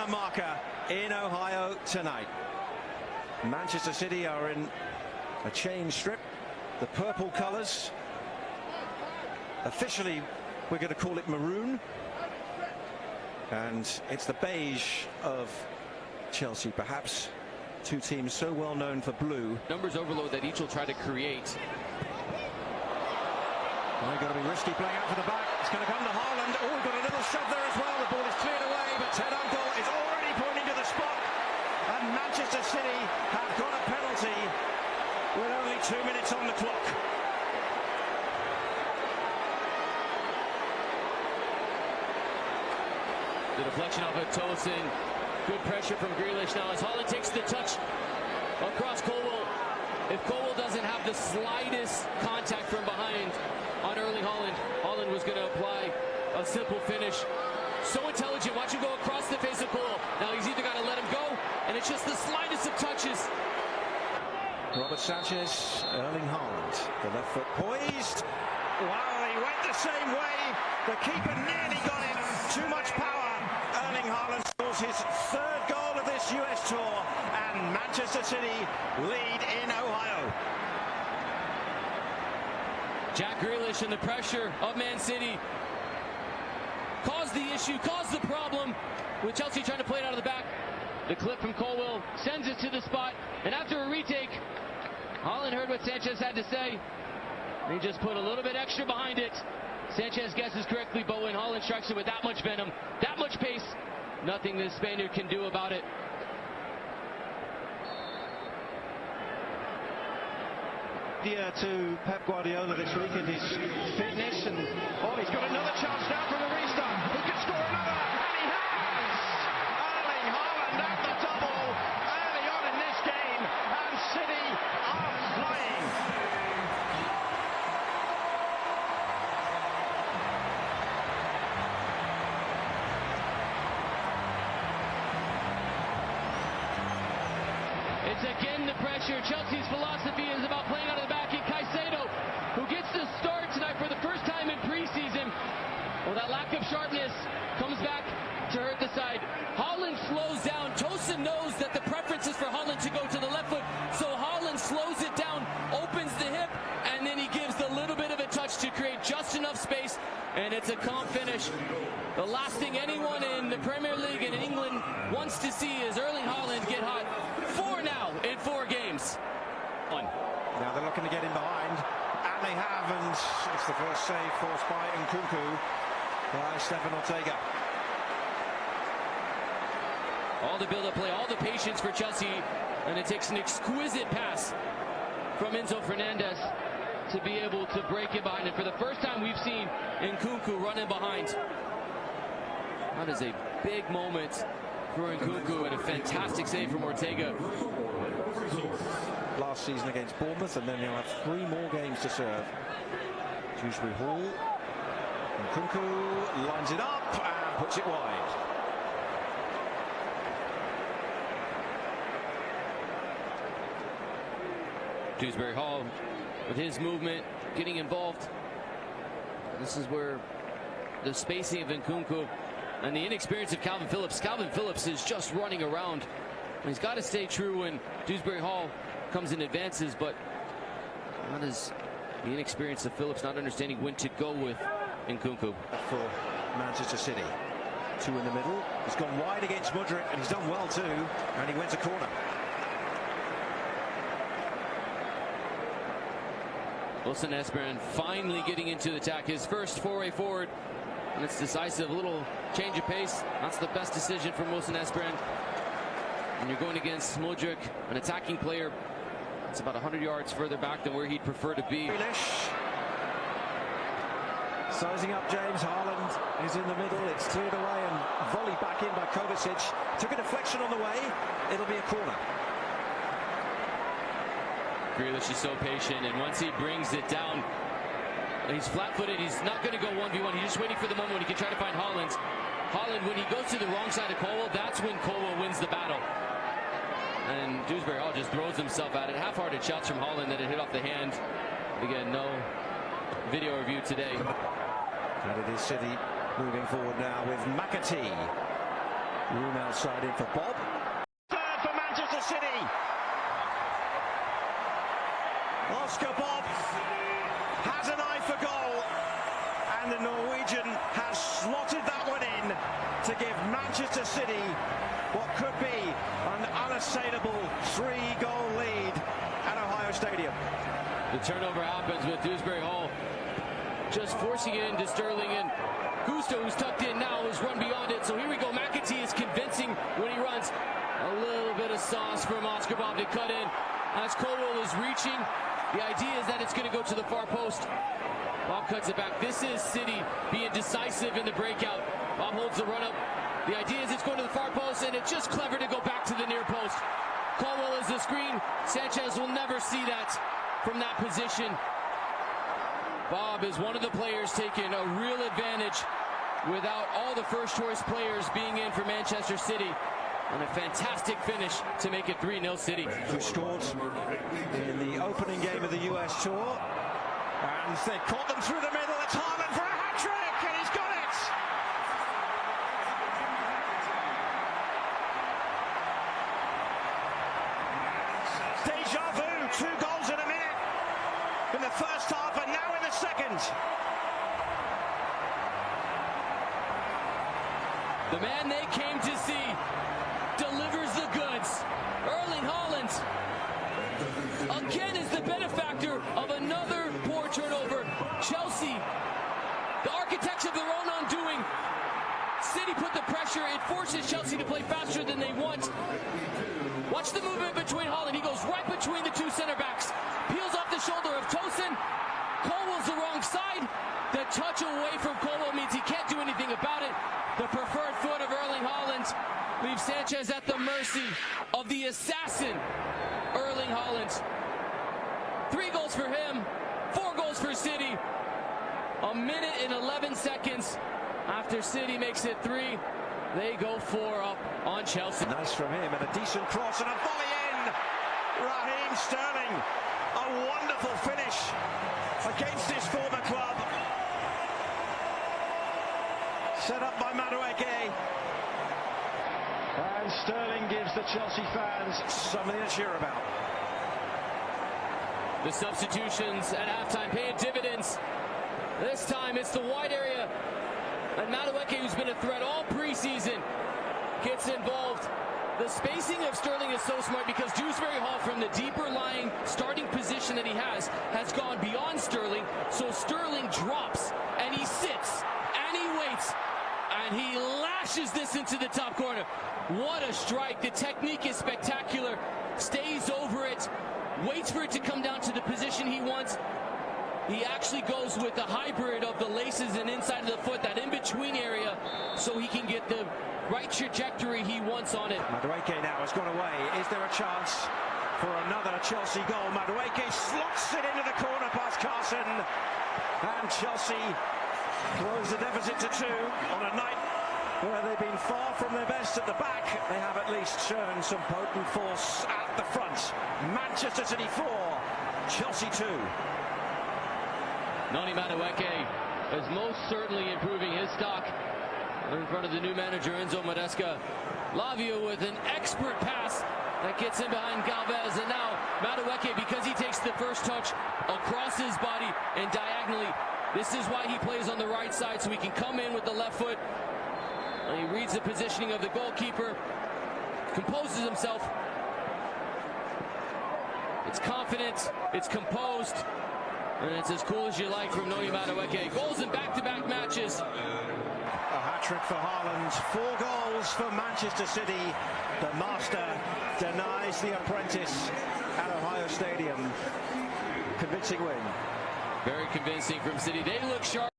a marker in Ohio tonight. Manchester City are in a change strip, the purple colours. Officially, we're going to call it maroon. And it's the beige of Chelsea, perhaps. Two teams so well known for blue. Numbers overload that each will try to create. Oh, got to be risky playing out for the back. It's going to come to Haaland. Oh, we've got a little shove there as well. The ball is cleared away, but Ted Uncle is already pointing to the spot. And Manchester City have got a penalty with only 2 minutes on the clock. The deflection off of Tosin. Good pressure from Grealish now as Haaland takes the touch across Colwell. If Colwell doesn't have the slightest contact from behind on Erling Haaland, Haaland was going to apply a simple finish. So intelligent. Watch him go across the face of Colwell. Now he's either got to let him go, and it's just the slightest of touches. Robert Sanchez, Erling Haaland, the left foot poised. Wow, he went the same way. The keeper nearly got him. Too much power. Erling Haaland scores his third goal of this US tour, and Manchester City lead in Ohio. Jack Grealish and the pressure of Man City caused the issue, caused the problem, with Chelsea trying to play it out of the back. The clip from Colwell sends it to the spot, and after a retake, Haaland heard what Sanchez had to say. He just put a little bit extra behind it. Sanchez guesses correctly, but when Haaland strikes it with that much venom, that much pace, nothing the Spaniard can do about it. To Pep Guardiola this week in his fitness, and oh, he's got another chance now from the restart. He can score another, and he has! Erling Haaland at the double early on in this game, and City are flying. It's again the pressure. Chelsea's philosophy is about playing out of the back. And Caicedo, who gets the start tonight for the first time in preseason. Well, that lack of sharpness comes back to hurt the side. Haaland slows down. Tosin knows that the preference is for Haaland to go to the left foot. So Haaland slows it down, opens the hip, and then he gives the little bit of a touch to create just enough space. And it's a calm finish. The last thing anyone in the Premier League and in England wants to see is Erling Haaland get hot. 4 now in 4 games. 1. Now they're looking to get in behind, and they have, and it's the first save forced by Nkunku by Stefan Ortega. All the build-up play, all the patience for Chelsea, and it takes an exquisite pass from Enzo Fernandez to be able to break it behind it. For the first time we've seen Nkunku running behind. That is a big moment for Nkunku, and a fantastic save from Ortega. Last season against Bournemouth, and then he'll have 3 more games to serve. Dewsbury Hall. Nkunku lines it up and puts it wide. Dewsbury Hall with his movement, getting involved. This is where the spacing of Nkunku and the inexperience of Calvin Phillips. Calvin Phillips is just running around. He's got to stay true when Dewsbury Hall comes in advances, but that is the inexperience of Phillips not understanding when to go with Nkunku. For Manchester City. 2 in the middle. He's gone wide against Mudryk, and he's done well too, and he went to corner. Wilson Esperan finally getting into the attack. His first foray forward, and it's decisive. A little change of pace. That's the best decision from Wilson Esperan. And you're going against Mudryk, an attacking player. It's about 100 yards further back than where he'd prefer to be. Grealish. Sizing up James. Haaland is in the middle. It's cleared away and volleyed back in by Kovacic. Took a deflection on the way. It'll be a corner. Grealish is so patient, and once he brings it down, he's flat-footed. He's not going to go 1v1. He's just waiting for the moment when he can try to find Haaland. Haaland, when he goes to the wrong side of Colwell, that's when Colwell wins the battle. And Dewsbury Hall just throws himself at it. Half-hearted shots from Haaland that it hit off the hand. Again, no video review today. And it is City moving forward now with McAtee. Room outside in for Bob. Third for Manchester City. Oscar Bob has an eye for goal, and the Norwegian has slotted that one in to give Manchester City what could be an unassailable 3-goal lead at Ohio Stadium. The turnover happens with Dewsbury Hall just forcing it into Sterling, and Gusto, who's tucked in now, has run beyond it. So here we go. McAtee is convincing when he runs. A little bit of sauce from Oscar Bob to cut in as Colwell is reaching. The idea is that it's going to go to the far post. Bob cuts it back. This is City being decisive in the breakout. Bob holds the run up. The idea is it's going to the far post, and it's just clever to go back to the near post. Colwell is the screen. Sanchez will never see that from that position. Bob is one of the players taking a real advantage without all the first-choice players being in for Manchester City. And a fantastic finish to make it 3-0 City. Who scored in the opening game of the US Tour. And they caught them through the middle. It's HAALAND for a hat-trick, and he's got it! Deja vu, 2 goals in a minute in the first half, and now in the second. The man they came to see delivers the goods. Erling Haaland again is the benefactor of another poor turnover. Chelsea, the architects of their own undoing. City put the pressure. It forces Chelsea to play faster than they want. Watch the movement between Haaland. He goes right between the two center backs. Peels off the shoulder of Tosin. Colwell's the wrong side. The touch away from Colwell means he can't do anything about it. The preferred foot of Erling Haaland leaves Sanchez at the mercy of the assassin, Erling Haaland. 3 goals for him, 4 goals for City. A minute and 11 seconds after City makes it 3. They go 4 up on Chelsea. Nice from him, and a decent cross and a volley in. Raheem Sterling, a wonderful finish against his former club. Set up by Madueke. And Sterling gives the Chelsea fans something to cheer about. The substitutions at halftime paying dividends. This time it's the wide area. And Madueke, who's been a threat all preseason, gets involved. The spacing of Sterling is so smart because Dewsbury Hall, from the deeper lying starting position that he has gone beyond Sterling. So Sterling drops and he sits and he waits and he lashes this into the top corner. What a strike. The technique is spectacular. Stays over it, waits for it to come down to the position he wants. He actually goes with the hybrid of the laces and inside of the foot, that in-between area, so he can get the right trajectory he wants on it. Madueke now has gone away. Is there a chance for another Chelsea goal? Madueke slots it into the corner past Carson. And Chelsea close the deficit to 2 on a night where they've been far from their best at the back. They have at least shown some potent force at the front. Manchester City 4, Chelsea 2. Noni Madueke is most certainly improving his stock in front of the new manager, Enzo Maresca. Lavia with an expert pass that gets in behind Galvez, and now Madueke, because he takes the first touch across his body and diagonally. This is why he plays on the right side, so he can come in with the left foot. And he reads the positioning of the goalkeeper, composes himself. It's confident, it's composed, and it's as cool as you like from Noni Madueke. Goals in back-to-back matches. A hat-trick for Haaland, 4 goals for Manchester City. The master denies the apprentice at Ohio Stadium. Convincing win. Very convincing from City. They look sharp.